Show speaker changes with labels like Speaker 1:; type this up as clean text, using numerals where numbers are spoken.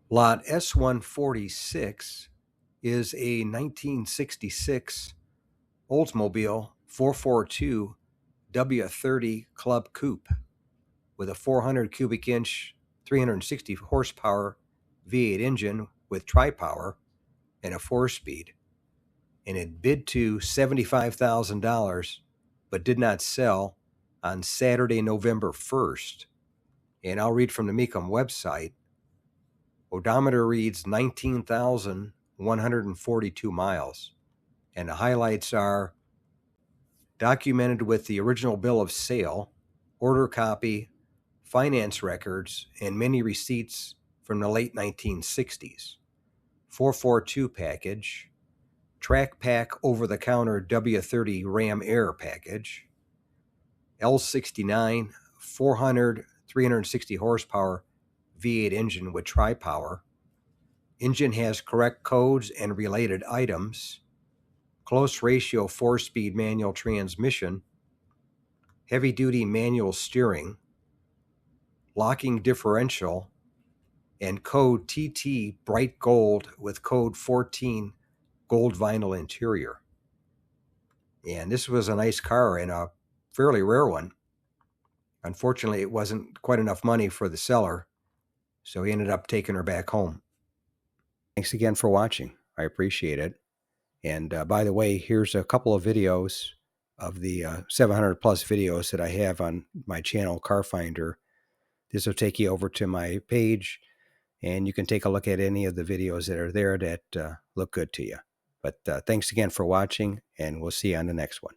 Speaker 1: Lot S146 is a 1966 Oldsmobile 442 W-30 Club Coupe with a 400 cubic inch, 360 horsepower V8 engine with tri-power and a 4-speed. And it bid to $75,000 but did not sell on Saturday, November 1st. And I'll read from the Mecum website. Odometer reads 19,142 miles. And the highlights are documented with the original bill of sale, order copy, finance records, and many receipts from the late 1960s. 442 package, track pack over-the-counter W-30 Ram Air package, L69 400 360 horsepower V8 engine with tri-power. Engine has correct codes and related items. Close ratio 4-speed manual transmission. Heavy-duty manual steering. Locking differential. And code TT bright gold with code 14 gold vinyl interior. And this was a nice car and a fairly rare one. Unfortunately, it wasn't quite enough money for the seller, so he ended up taking her back home. Thanks again for watching. I appreciate it. And by the way, here's a couple of videos of the 700 plus videos that I have on my channel, Car Finder. This will take you over to my page, and you can take a look at any of the videos that are there that look good to you. But thanks again for watching, and we'll see you on the next one.